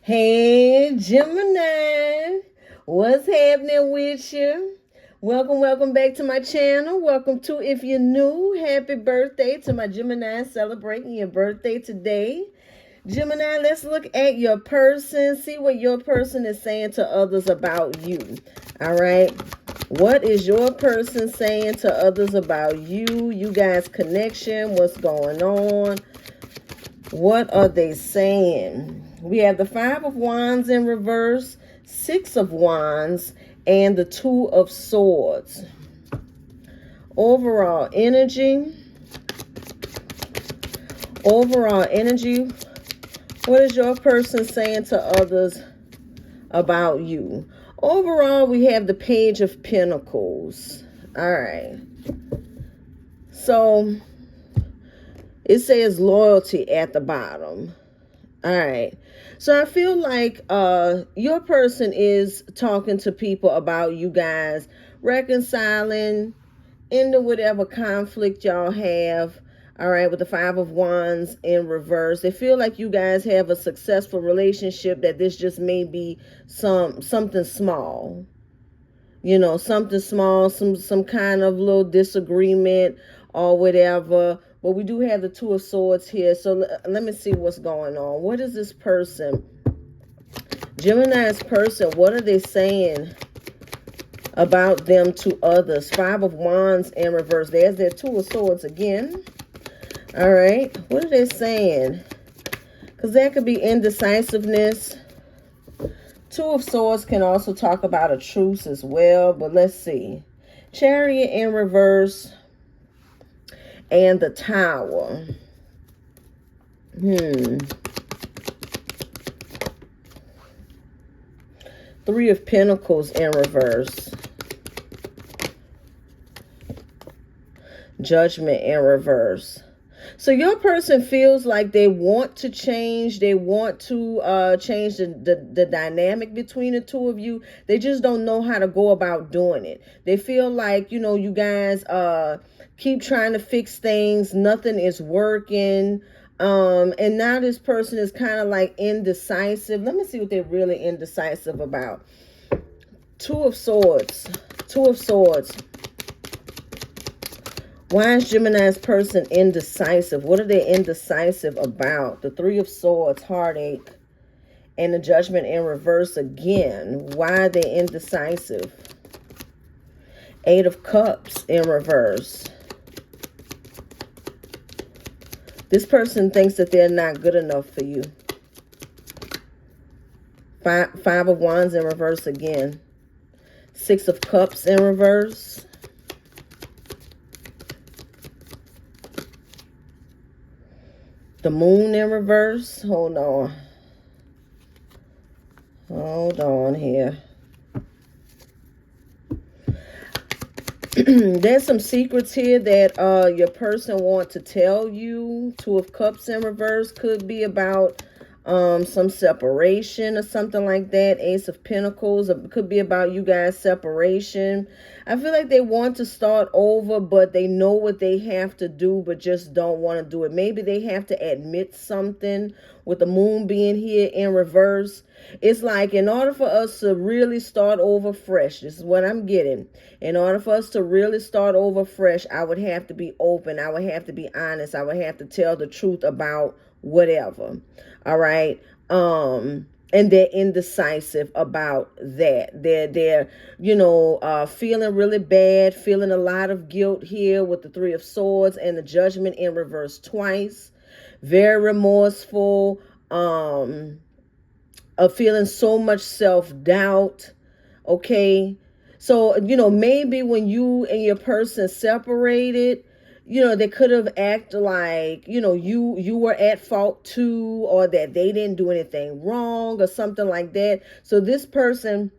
Hey, Gemini, what's happening with you? Welcome back to my channel. Welcome to, if you're new, happy birthday to my Gemini celebrating your birthday today. Gemini, let's look at your person, see what your person is saying to others about you. All right. What is your person saying to others about you? You guys' connection, what's going on? What are they saying? We have the Five of Wands in reverse, Six of Wands, and the Two of Swords. Overall energy. What is your person saying to others about you? Overall, we have the Page of Pentacles. All right. So it says loyalty at the bottom. All right. So I feel like your person is talking to people about you guys reconciling into whatever conflict y'all have. All right. With the Five of Wands in reverse. They feel like you guys have a successful relationship, that this just may be something small. You know, something small, some kind of little disagreement or whatever. But we do have the Two of Swords here. So let me see what's going on. What is this person? Gemini's person, what are they saying about them to others? Five of Wands in reverse. There's their Two of Swords again. All right. What are they saying? Because that could be indecisiveness. Two of Swords can also talk about a truce as well. But let's see. Chariot in reverse. And the Tower. Three of Pentacles in reverse. Judgment in reverse. So your person feels like they want to change. They want to change the dynamic between the two of you. They just don't know how to go about doing it. They feel like, you know, you guys keep trying to fix things. Nothing is working. And now this person is kind of like indecisive. Let me see what they're really indecisive about. Two of Swords. Two of Swords. Why is Gemini's person indecisive? What are they indecisive about? The Three of Swords, heartache, and the Judgment in reverse again. Why are they indecisive? Eight of Cups in reverse. This person thinks that they're not good enough for you. Five of Wands in reverse again. Six of Cups in reverse. The Moon in reverse. Hold on here. There's some secrets here that your person wants to tell you. Two of Cups in reverse could be about some separation or something like that. Ace of Pentacles, it could be about you guys' separation. I feel like they want to start over, but they know what they have to do, but just don't want to do it. Maybe they have to admit something. With the Moon being here in reverse, it's like, in order for us to really start over fresh, this is what I'm getting. In order for us to really start over fresh, I would have to be open. I would have to be honest. I would have to tell the truth about whatever. All right. And they're indecisive about that. They're you know, feeling really bad, feeling a lot of guilt here with the Three of Swords and the Judgment in reverse twice. Very remorseful, of feeling so much self-doubt. Okay. So, you know, maybe when you and your person separated, you know, they could have acted like, you know, you were at fault too, or that they didn't do anything wrong or something like that. So this person,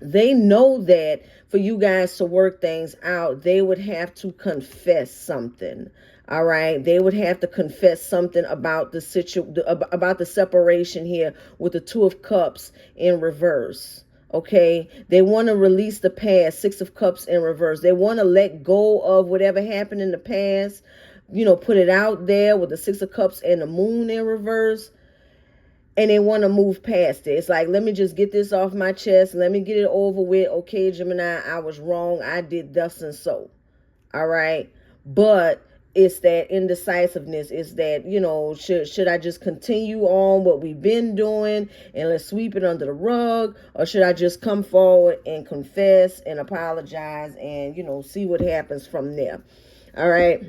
they know that for you guys to work things out, they would have to confess something. All right. They would have to confess something about about the separation here with the Two of Cups in reverse. Okay. They want to release the past. Six of Cups in reverse. They want to let go of whatever happened in the past. You know, put it out there with the Six of Cups and the Moon in reverse. and they want to move past it. It's like, let me just get this off my chest. Let me get it over with. Okay, Gemini, I was wrong. I did thus and so. All right. But it's that indecisiveness. It's that, you know, should I just continue on what we've been doing and let's sweep it under the rug? Or should I just come forward and confess and apologize and, you know, see what happens from there? All right.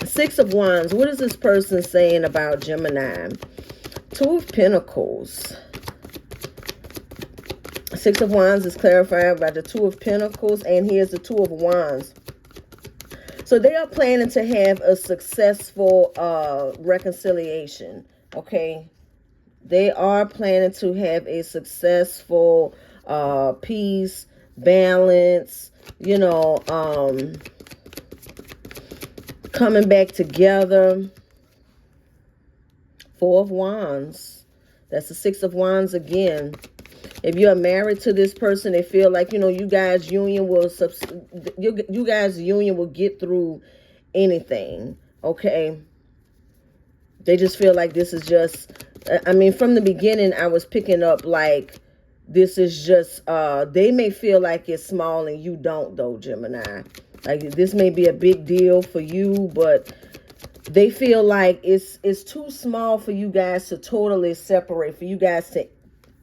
Six of Wands. What is this person saying about Gemini? Two of Pentacles. Six of Wands is clarified by the Two of Pentacles. And here's the Two of Wands. So they are planning to have a successful reconciliation, okay? They are planning to have a successful peace, balance, you know, coming back together. Four of Wands. That's the Six of Wands again. If you are married to this person, they feel like, you know, you guys' union will get through anything, okay? They just feel like this is just, I mean, from the beginning, I was picking up like this is just, they may feel like it's small and you don't, though, Gemini. Like this may be a big deal for you, but they feel like it's too small for you guys to totally separate, for you guys to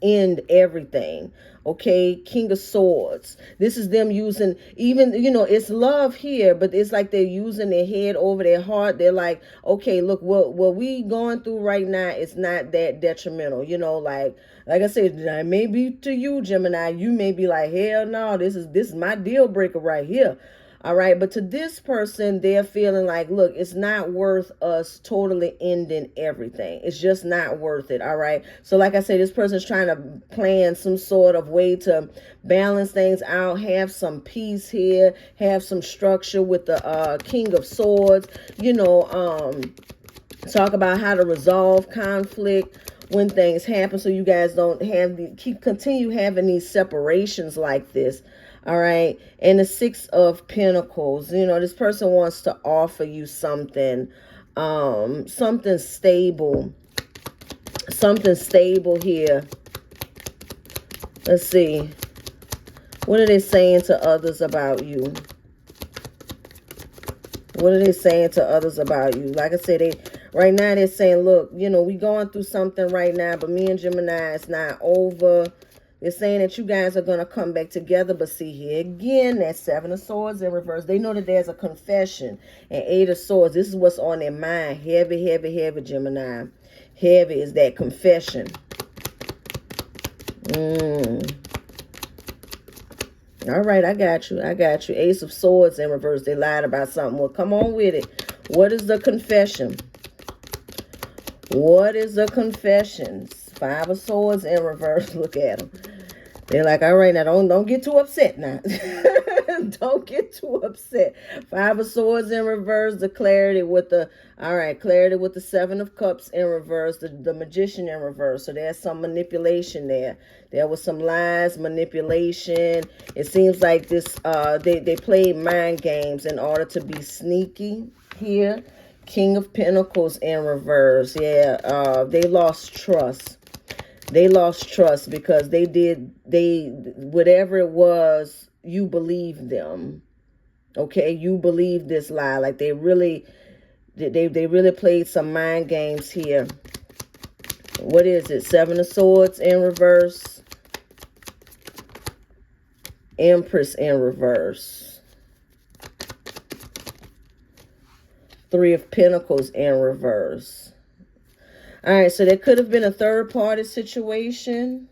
end everything. Okay, King of Swords. This is them using, even, you know, it's love here, but it's like they're using their head over their heart. They're like, okay, look, what we going through right now is not that detrimental. You know, like I said, maybe to you, Gemini, you may be like, hell no, this is my deal breaker right here. All right. But to this person, they're feeling like, look, it's not worth us totally ending everything. It's just not worth it. All right. So like I said, this person's trying to plan some sort of way to balance things out, have some peace here, have some structure with the King of Swords, you know, talk about how to resolve conflict when things happen, so you guys don't have continue having these separations like this. All right. And the Six of Pentacles, you know, this person wants to offer you something, something stable here. Let's see. What are they saying to others about you? What are they saying to others about you? Like I said, right now they're saying, look, you know, we going through something right now, but me and Gemini, it's not over. They're saying that you guys are going to come back together. But see here again, that Seven of Swords in reverse. They know that there's a confession. And Eight of Swords. This is what's on their mind. Heavy, heavy, heavy, Gemini. Heavy is that confession. All right, I got you. I got you. Ace of Swords in reverse. They lied about something. Well, come on with it. What is the confession? What is the confession? Five of Swords in reverse. Look at them. They're like, all right, now don't get too upset now. Don't get too upset. Five of Swords in reverse. The clarity with the, all right, clarity with the Seven of Cups in reverse. The Magician in reverse. So there's some manipulation there. There was some lies, manipulation. It seems like this, they played mind games in order to be sneaky here. King of Pentacles in reverse. Yeah, they lost trust. They lost trust because whatever it was, you believed them. Okay, you believed this lie. Like they really played some mind games here. What is it? Seven of Swords in reverse. Empress in reverse. Three of Pentacles in reverse. All right, so there could have been a third-party situation.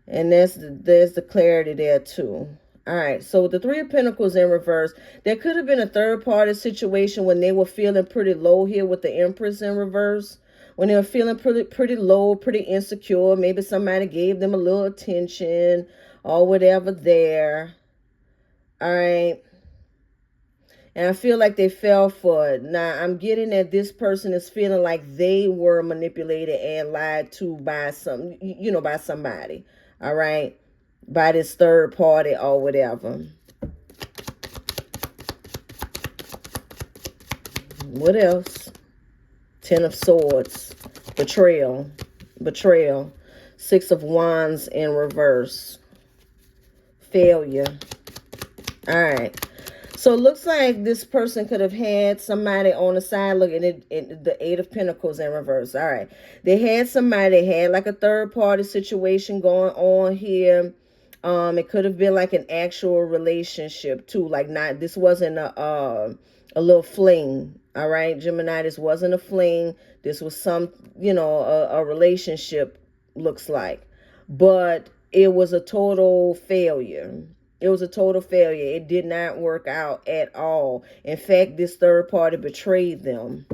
And there's the clarity there, too. All right, so with the Three of Pentacles in reverse, there could have been a third-party situation when they were feeling pretty low here with the Empress in reverse. When they were feeling pretty low, pretty insecure. Maybe somebody gave them a little attention or whatever there. All right. And I feel like they fell for it. Now, I'm getting that this person is feeling like they were manipulated and lied to by by somebody. All right. By this third party or whatever. What else? Ten of Swords. Betrayal. Betrayal. Six of Wands in reverse. Failure. All right. So it looks like this person could have had somebody on the side. Look at it, the Eight of Pentacles in reverse. All right. They had somebody, they had like a third party situation going on here. It could have been like an actual relationship too. Like not, this wasn't a little fling. All right, Gemini, this wasn't a fling. This was some, you know, a relationship looks like. But it was a total failure. It was a total failure. It did not work out at all. In fact, this third party betrayed them.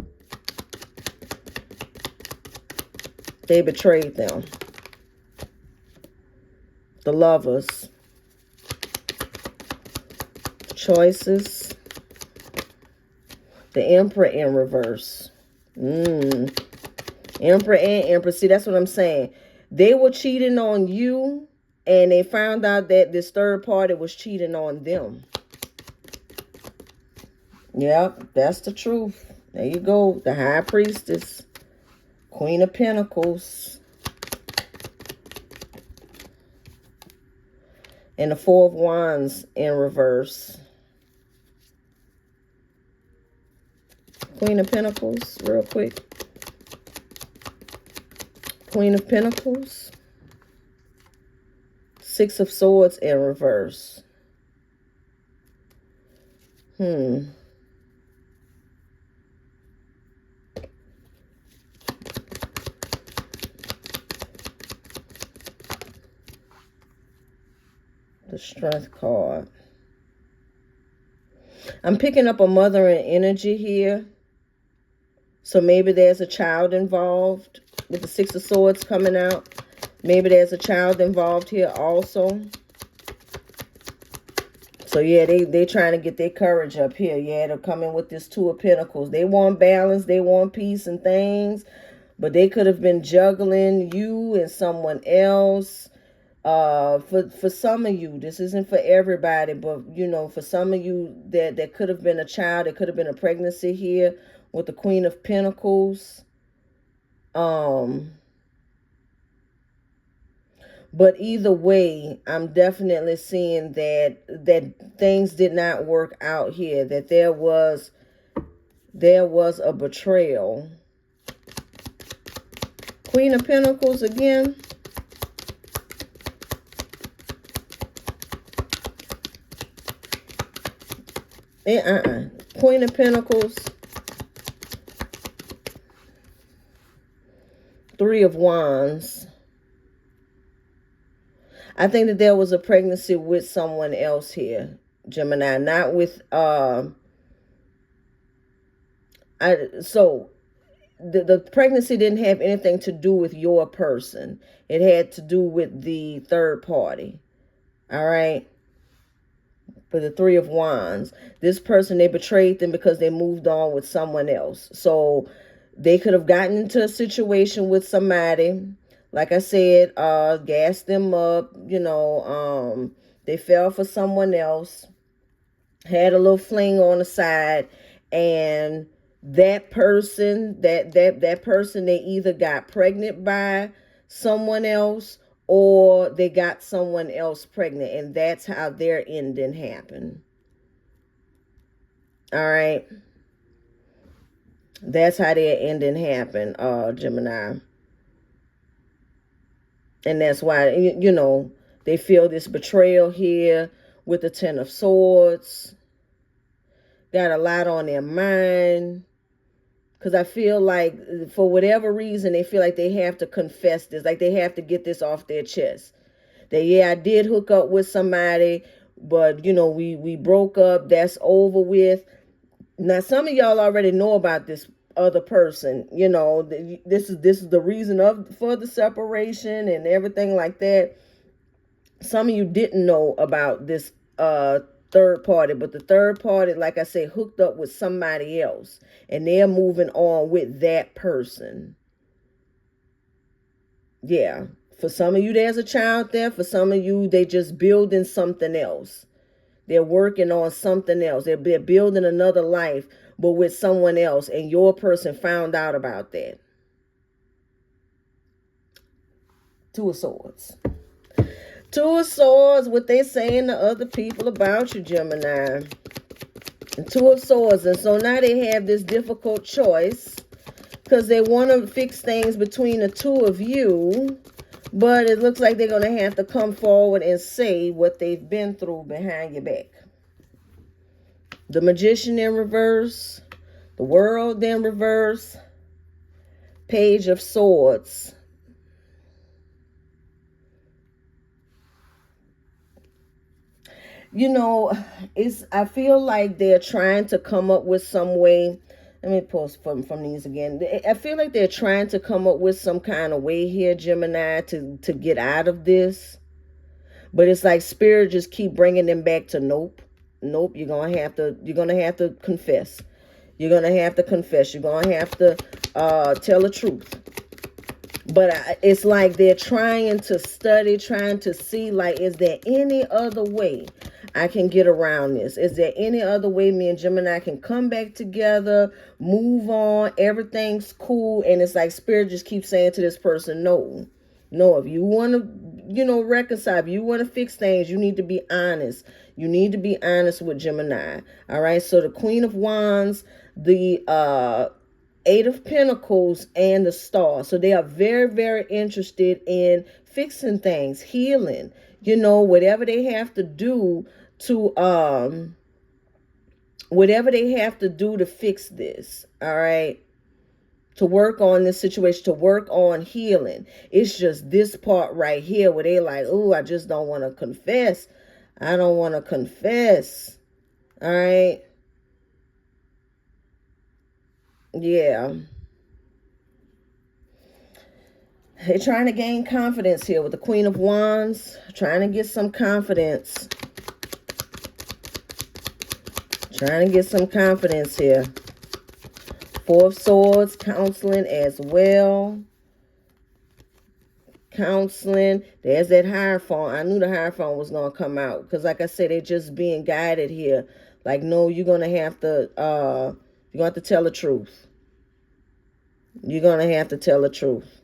They betrayed them. The Lovers. Choices. The Emperor in reverse. Emperor and Empress. See, that's what I'm saying. They were cheating on you, and they found out that this third party was cheating on them. Yep, that's the truth. There you go. The High Priestess. Queen of Pentacles. And the Four of Wands in reverse. Queen of Pentacles, real quick. Queen of Pentacles. Six of Swords in reverse. The Strength card. I'm picking up a mothering energy here. So maybe there's a child involved with the Six of Swords coming out. Maybe there's a child involved here also. So yeah, they trying to get their courage up here. Yeah, they're coming with this Two of Pentacles. They want balance. They want peace and things. But they could have been juggling you and someone else. For some of you, this isn't for everybody, but you know, for some of you, there could have been a child. There could have been a pregnancy here with the Queen of Pentacles. But either way, I'm definitely seeing that things did not work out here. That there was a betrayal. Queen of Pentacles again. Queen of Pentacles. Three of Wands. I think that there was a pregnancy with someone else here, Gemini, not with so the pregnancy didn't have anything to do with your person. It had to do with the third party. All right. For the Three of Wands, this person, they betrayed them because they moved on with someone else. So they could have gotten into a situation with somebody, like I said, gassed them up, you know, they fell for someone else, had a little fling on the side, and that person, that person, they either got pregnant by someone else or they got someone else pregnant, and that's how their ending happened. All right. That's how their ending happened, Gemini. And that's why, you know, they feel this betrayal here with the Ten of Swords. Got a lot on their mind. Because I feel like for whatever reason, they feel like they have to confess this. Like they have to get this off their chest. That, yeah, I did hook up with somebody, but, you know, we broke up. That's over with. Now, some of y'all already know about this other person. You know, this is the reason for the separation and everything like that. Some of you didn't know about this third party, but the third party, like I say, hooked up with somebody else, and they're moving on with that person. Yeah. For some of you, there's a child there. For some of you, they just building something else. They're working on something else. They're building another life, but with someone else, and your person found out about that. Two of Swords. Two of Swords, what they saying to other people about you, Gemini. And Two of Swords. And so now they have this difficult choice because they want to fix things between the two of you. But it looks like they're going to have to come forward and say what they've been through behind your back. The Magician in reverse. The World in reverse. Page of Swords. You know, I feel like they're trying to come up with some way. Let me post from these again. I feel like they're trying to come up with some kind of way here, Gemini, to get out of this. But it's like Spirit just keep bringing them back to nope. Nope, you're going to have to confess. You're going to have to confess. You're going to have to tell the truth. But it's like they're trying to study, trying to see, like, is there any other way I can get around this? Is there any other way me and Gemini can come back together, move on, everything's cool? And it's like Spirit just keeps saying to this person, no, if you want to, reconcile, if you want to fix things, you need to be honest. You need to be honest with Gemini. All right. So the Queen of Wands, the Eight of Pentacles, and the Star. So they are very, very interested in fixing things, healing, whatever they have to do to fix this. All right. To work on this situation, to work on healing. It's just this part right here where they like, oh, I just don't want to confess. I don't want to confess. All right. Yeah. They're trying to gain confidence here with the Queen of Wands. Trying to get some confidence. Trying to get some confidence here. Four of Swords, counseling as well. Counseling. There's that Hierophant. I knew the Hierophant was going to come out. Because like I said, they're just being guided here. Like, no, you're going to have to... you're going to have to tell the truth. You're going to have to tell the truth.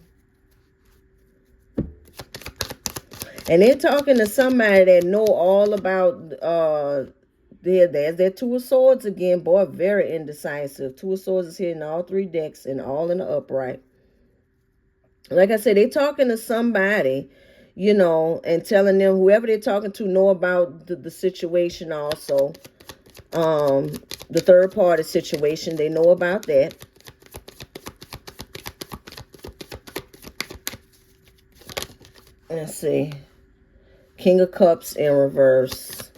And they're talking to somebody that know all about, there's that Two of Swords again. Boy, very indecisive. Two of Swords is hitting all three decks and all in the upright. Like I said, they're talking to somebody, and telling them, whoever they're talking to know about the situation also. The third party situation, they know about that. Let's see. King of Cups in reverse.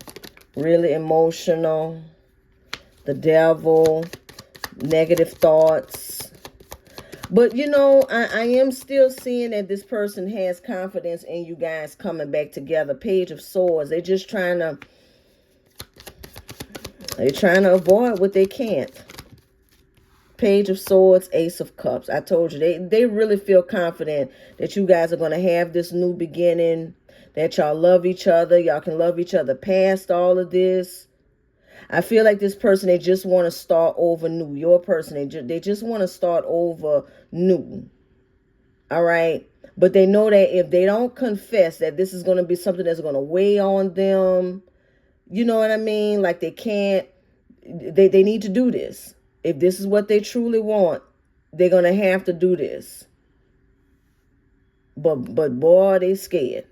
Really emotional. The Devil. Negative thoughts. But, I am still seeing that this person has confidence in you guys coming back together. Page of Swords. They're just trying to avoid what they can't. Page of Swords, Ace of Cups. I told you, they really feel confident that you guys are going to have this new beginning, that y'all love each other. Y'all can love each other past all of this. I feel like this person, they just want to start over new. Your person, they just want to start over new. All right? But they know that if they don't confess that this is going to be something that's going to weigh on them, you know what I mean? Like they need to do this. If this is what they truly want, they're going to have to do this. But boy, they scared.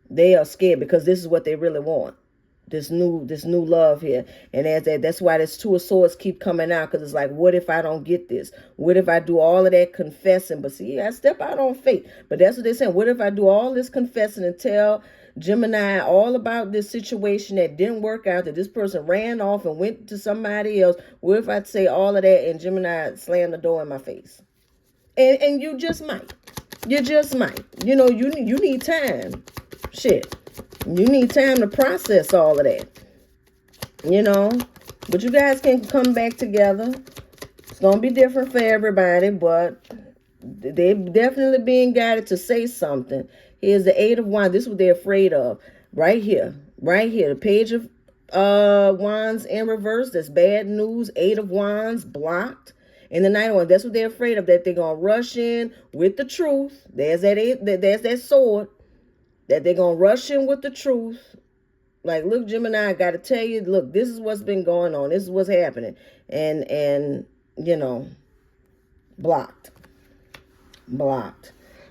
They are scared because this is what they really want. This new love here. And that's why this Two of Swords keep coming out, because it's like, what if I don't get this? What if I do all of that confessing? But see, I step out on faith. But that's what they're saying. What if I do all this confessing and tell Gemini all about this situation that didn't work out, that this person ran off and went to somebody else? What if I say all of that and Gemini slam the door in my face? And you just might. You just might. You need time. Shit. You need time to process all of that. But you guys can come back together. It's going to be different for everybody, but they're definitely being guided to say something. Here's the Eight of Wands. This is what they're afraid of. Right here. Right here. The Page of Wands in reverse. That's bad news. Eight of Wands blocked. In the Nine of Wands, that's what they're afraid of, that they're going to rush in with the truth. There's that sword, that they're going to rush in with the truth. Like, look, Gemini, I got to tell you, look, this is what's been going on. This is what's happening. And you know, blocked. All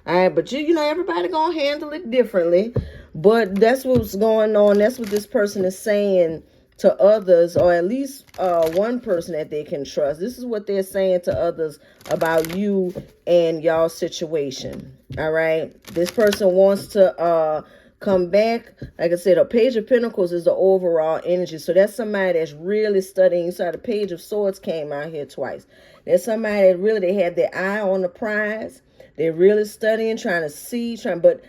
right, but you know, everybody going to handle it differently. But that's what's going on. That's what this person is saying to others, or at least one person that they can trust. This is what they're saying to others about you and y'all's situation. All right, this person wants to come back. Like I said, a Page of Pentacles is the overall energy. So that's somebody that's really studying. You saw the Page of Swords came out here twice. There's somebody that really, they had their eye on the prize. They're really studying, trying to see, but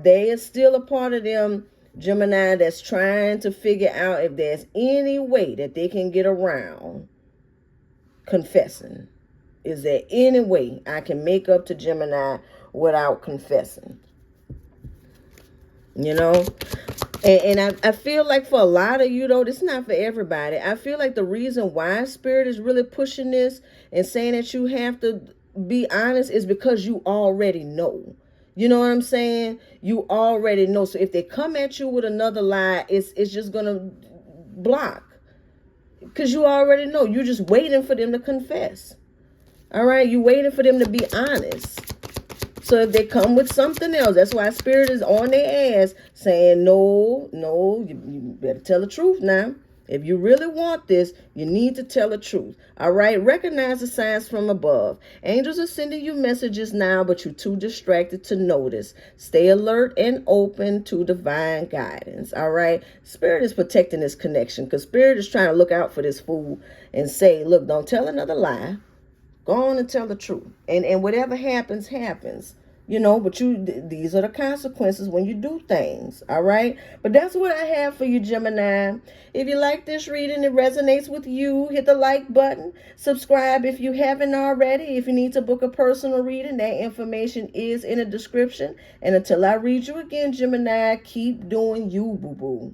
they are still a part of them, Gemini, that's trying to figure out if there's any way that they can get around confessing. Is there any way I can make up to Gemini without confessing? You know? And I feel like for a lot of you, though, this is not for everybody. I feel like the reason why Spirit is really pushing this and saying that you have to be honest is because you already know. You know what I'm saying? You already know. So if they come at you with another lie, it's just going to block. Because you already know. You're just waiting for them to confess. All right? You're waiting for them to be honest. So if they come with something else, that's why Spirit is on their ass saying, no, you better tell the truth now. If you really want this, you need to tell the truth. All right? Recognize the signs from above. Angels are sending you messages now, but you're too distracted to notice. Stay alert and open to divine guidance. All right? Spirit is protecting this connection because Spirit is trying to look out for this fool and say, look, don't tell another lie. Go on and tell the truth. And whatever happens, happens. You know, but these are the consequences when you do things, all right? But that's what I have for you, Gemini. If you like this reading, it resonates with you, hit the like button. Subscribe if you haven't already. If you need to book a personal reading, that information is in the description. And until I read you again, Gemini, keep doing you, boo-boo.